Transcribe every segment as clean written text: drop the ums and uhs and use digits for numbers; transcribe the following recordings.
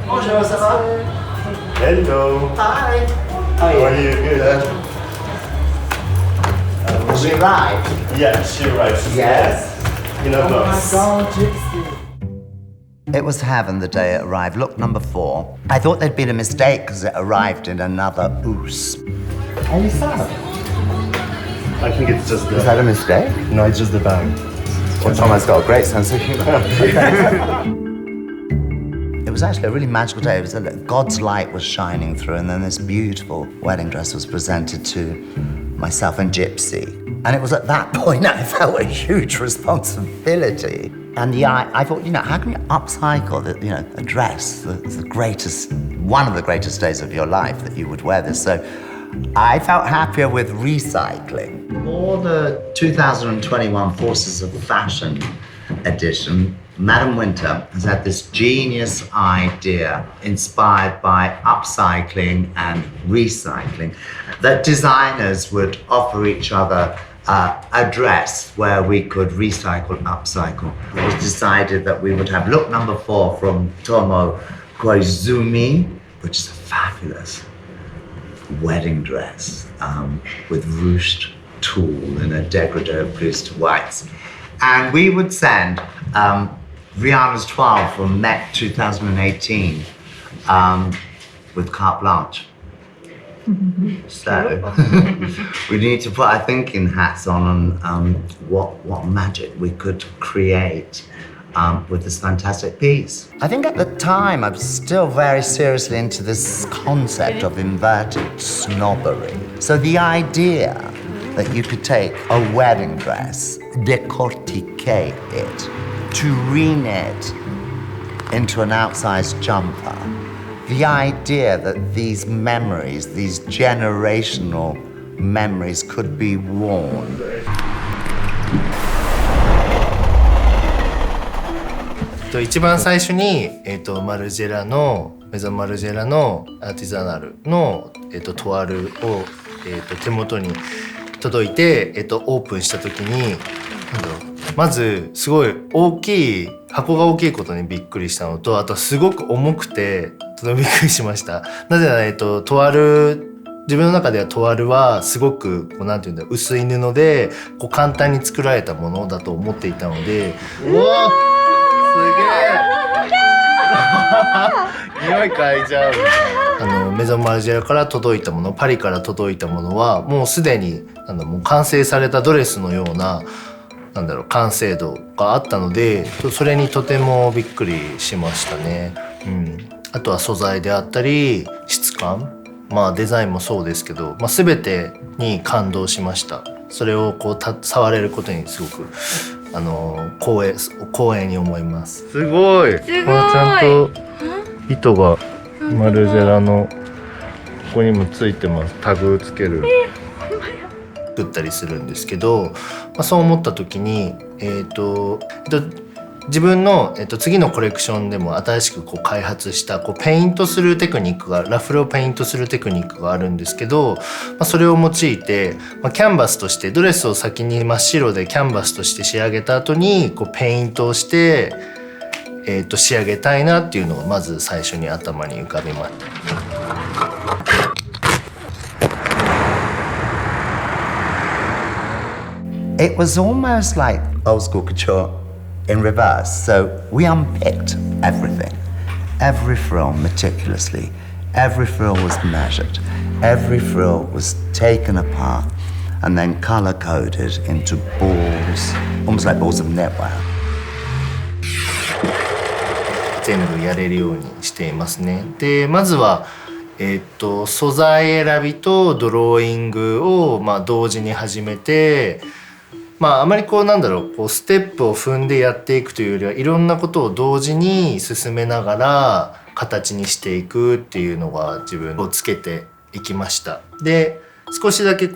Bonjour, ça va? Hello. Hi. How are you? Good. She arrived. Yeah, she arrived. Yes. In a bus. God, Gypsy. It was heaven the day it arrived. Look, number 4. I thought there'd been a mistake because it arrived in another booth. Are you sad? I think it's just the... Is that a mistake? No, it's just the bag. Well, Tomo's got a great sense of humor. It was actually a really magical day. It was God's light was shining through, and then this beautiful wedding dress was presented to myself and Gypsy. And it was at that point I felt a huge responsibility. And yeah, I thought, how can you upcycle a dress, the greatest, one of the greatest days of your life that you would wear this. So I felt happier with recycling. For the 2021 Forces of Fashion edition, Madam Winter has had this genius idea inspired by upcycling and recycling, that designers would offer each other a dress where we could recycle and upcycle. It was decided that we would have look number 4 from Tomo Koizumi, which is a fabulous wedding dress with ruched tulle and a dégradé of blues to whites. And we would send Rihanna's 12 from Met 2018 with carte blanche. So we need to put our thinking hats on what magic we could create with this fantastic piece. I think at the time I was still very seriously into this concept of inverted snobbery. So the idea that you could take a wedding dress, décortiquer it, to reknit into an outsized jumper. The idea that these memories, these generational memories could be worn. 一番最初に、マルジェラのメゾンマルジェラのアーティザナルの、トワルを、手元に届いて、オープンした時にまずすごい大きい箱が大きいことにびっくりしたのと、あとすごく重くてとてもびっくりしました。なぜなら、トワル自分の中ではトワルはすごくなんていうんだろう、薄い布で簡単に作られたものだと思っていたので。うわすげえ匂い嗅いじゃう。メゾンマルジェラから届いたもの、パリから届いたものはもうすでにもう完成されたドレスのような完成度があったので、それにとてもびっくりしましたね。あとは素材であったり質感、デザインもそうですけど、全てに感動しました。それを触れることにすごく光栄に思います。すごい。ちゃんと糸がマルジェラのここにもついてます。タグつける。作ったりするんですけど、そう思った時に、自分の、次のコレクションでも新しく開発したペイントするテクニックが、ラフルをペイントするテクニックがあるんですけど、それを用いて、キャンバスとしてドレスを先に真っ白でキャンバスとして仕上げた後にペイントをして、仕上げたいなっていうのをまず最初に頭に浮かびました。It was almost like old school couture in reverse. So we unpicked everything, every frill meticulously. Every frill was measured. Every frill was taken apart and then color-coded into balls, almost like balls of knitwear. 全部やれるようにしていますね。で、まずは素材選びとドローイングを同時に始めて、あまりステップを踏んでやっていくというよりはいろんなことを同時に進めながら形にしていくっていうのが自分をつけていきました。で、少しだけな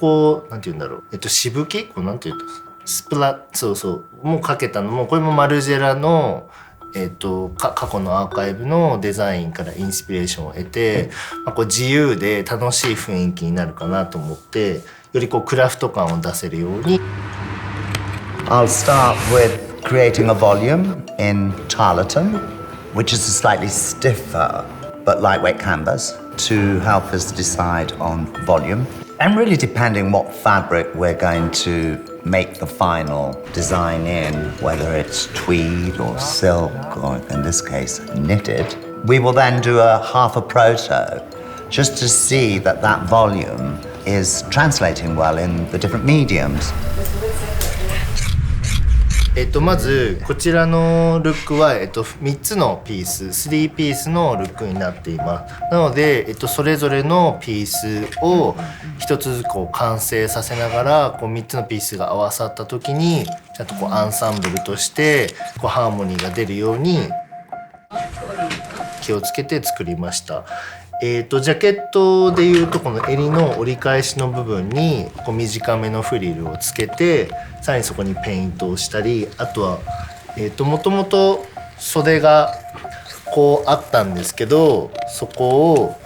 んていうんだろう、しぶきなんていうとスプラッもうかけたのも、これもマルジェラの過去のアーカイブのデザインからインスピレーションを得て、自由で楽しい雰囲気になるかなと思って、よりクラフト感を出せるように。I'll start with creating a volume in tarlatan, which is a slightly stiffer but lightweight canvas to help us decide on volume. And really depending what fabric we're going to make the final design in, whether it's tweed or silk or in this case knitted, we will then do a half a proto just to see that that volume is translating well in the different mediums. まずこちらのルックは、3つのピース3ピースのルックになっています。なので、それぞれのピースを1つずつこう完成させながらこう3つのピースが合わさった時にちゃんとこうアンサンブルとしてこうハーモニーが出るように気をつけて作りました。ジャケットでいうとこの襟の折り返しの部分にこう短めのフリルをつけてさらにそこにペイントをしたり、あとはもともと袖がこうあったんですけどそこを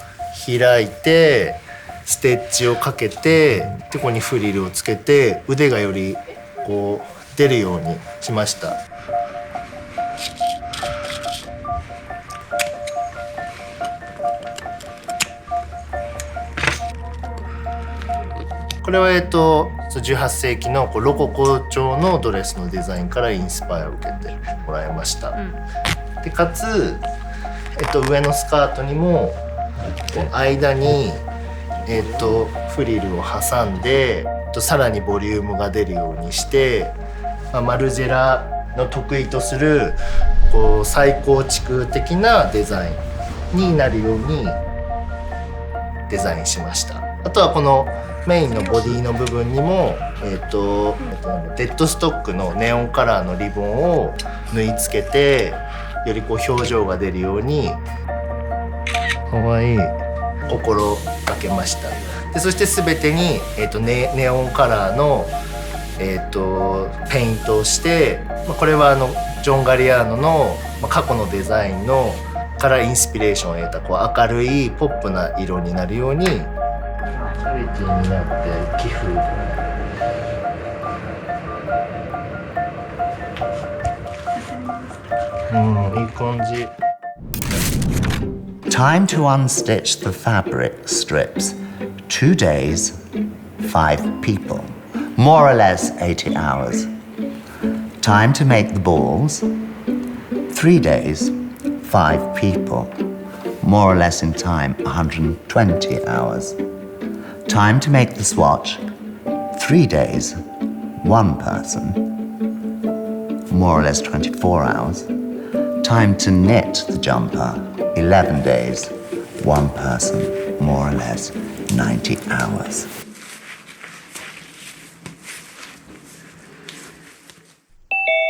開いてステッチをかけてでここにフリルをつけて腕がよりこう出るようにしました。これは18世紀のロココ調のドレスのデザインからインスパイアを受けてもらいました。でかつ、上のスカートにも間に、フリルを挟んでさらにボリュームが出るようにして、マルジェラの得意とするこう再構築的なデザインになるようにデザインしました。あとはこのメインのボディの部分にも、デッドストックのネオンカラーのリボンを縫い付けてよりこう表情が出るようにかわいい心がけました。でそして全てに、ネオンカラーの、ペイントをして、これはジョン・ガリアーノの過去のデザインのからインスピレーションを得たこう明るいポップな色になるようにチャリティーになって寄付いい感じ。 Time to unstitch the fabric strips. 2 days, 5 people. More or less 80 hours. Time to make the balls. 3 days, 5 people. More or less in time 120 hours. Time to make the swatch. 3 days, 1 person. More or less 24 hours. Time to knit the jumper. 11 days, 1 person, more or less 90 hours.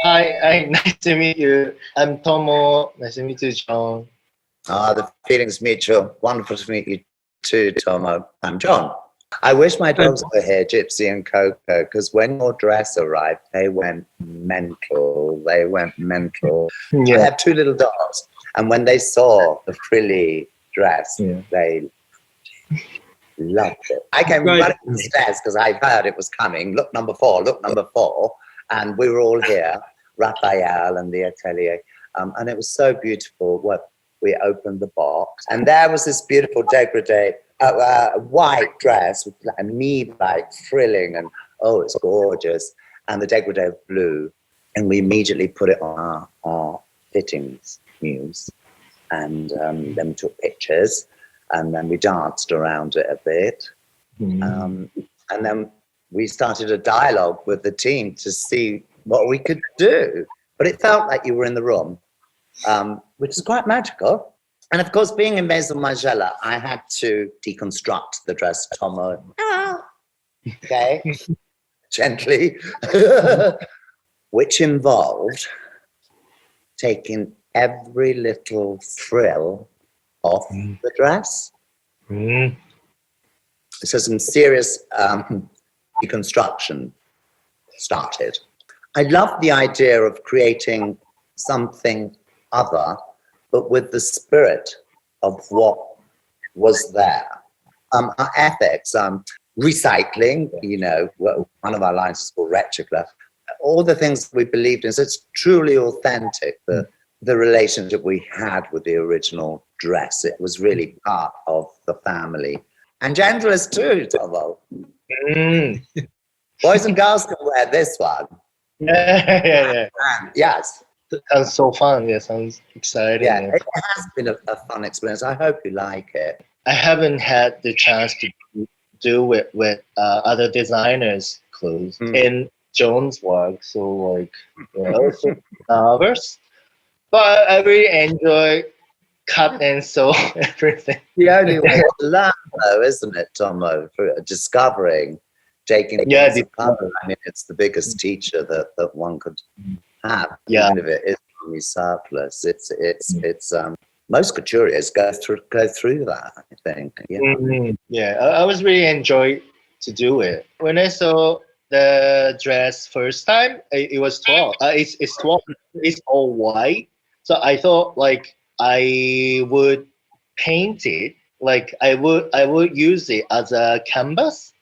Hi, nice to meet you. I'm Tomo. Nice to meet you, John. The feeling's mutual. Wonderful to meet you too, Tomo. I'm John. I wish my dogs were here, Gypsy and Coco, because when your dress arrived, they went mental. They went mental. Yeah. I have 2 little dogs, and when they saw the frilly dress, they loved it. I came running upstairs because I heard it was coming. Look, number 4, look, number 4. And we were all here, Raphael and the atelier. And it was so beautiful. We opened the box, and there was this beautiful dégradé, white dress with knee-like frilling, and oh, it's gorgeous. And the dégradé of blue, and we immediately put it on our fittings muse, and then we took pictures, and then we danced around it a bit, and then we started a dialogue with the team to see what we could do. But it felt like you were in the room, which is quite magical. And of course, being in Maison Margiela, I had to deconstruct the dress, Tomo. Okay, gently, which involved taking every little frill off the dress. So some serious deconstruction started. I loved the idea of creating something other, but with the spirit of what was there. Our ethics, recycling, you know, one of our lines is called Reticula. All the things we believed in, so it's truly authentic, the the relationship we had with the original dress. It was really part of the family. And genderless too, Tomo. Boys and girls can wear this one. Yeah. And yes. Sounds so fun. Yeah, sounds exciting. Yeah, it has been a fun experience. I hope you like it. I haven't had the chance to do it with other designers' clothes in Jones' work, so like I was so nervous, but I really enjoy cut and sew everything. The only way to learn, though, isn't it, Tomo? For discovering, taking a piece of color. I mean, it's the biggest teacher that one could have. Yeah. Even if it is only surplus, it's most couturiers go through that. I think. Yeah, I was really enjoy to do it. When I saw the dress first time, it was 12. It's 12. It's all white. So I thought like I would paint it. Like I would use it as a canvas.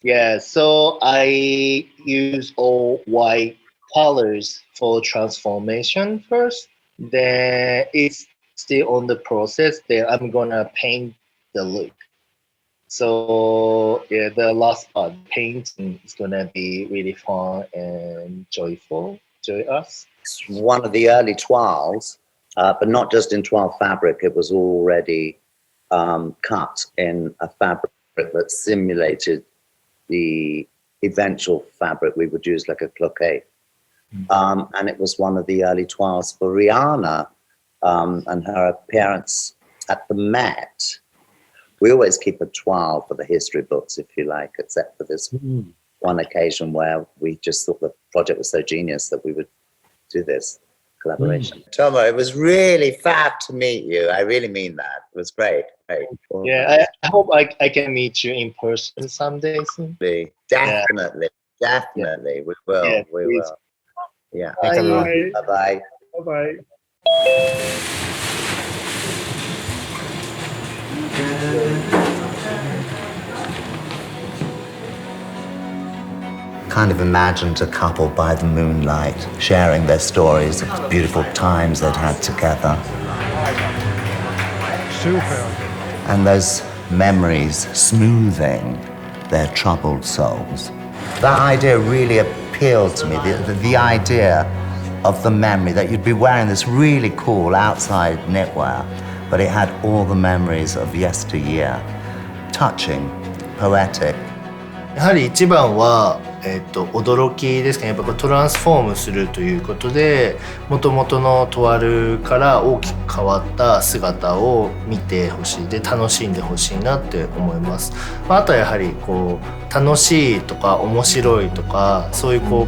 Yeah. So I use all white colors for transformation first. Then it's still on the process. Then I'm gonna paint the look. So yeah, the last part, painting, is gonna be really fun and joyous. It's one of the early toiles, but not just in toile fabric. It was already cut in a fabric that simulated the eventual fabric we would use, like a cloquet. And it was one of the early toiles for Rihanna and her appearance at the Met. We always keep a toile for the history books, if you like, except for this one occasion where we just thought the project was so genius that we would do this collaboration. Tomo, it was really fab to meet you. I really mean that. It was great. Yeah, I hope I can meet you in person someday soon. Definitely. We will. Yeah, we please. will. Yeah. Bye. Bye-bye. Bye. Kind of imagined a couple by the moonlight sharing their stories of the beautiful times they'd had together. And those memories smoothing their troubled souls. That idea really appealed to me, the idea of the memory that you'd be wearing this really cool outside knitwear, but it had all the memories of yesteryear. Touching, poetic. やはり一番は、驚きですかね。やっぱこうトランスフォームするということで、元々のトワルから大きく変わった姿を見てほしいで、楽しんでほしいなって思います。あとはやはりこう楽しいとか面白いとか、そういうこう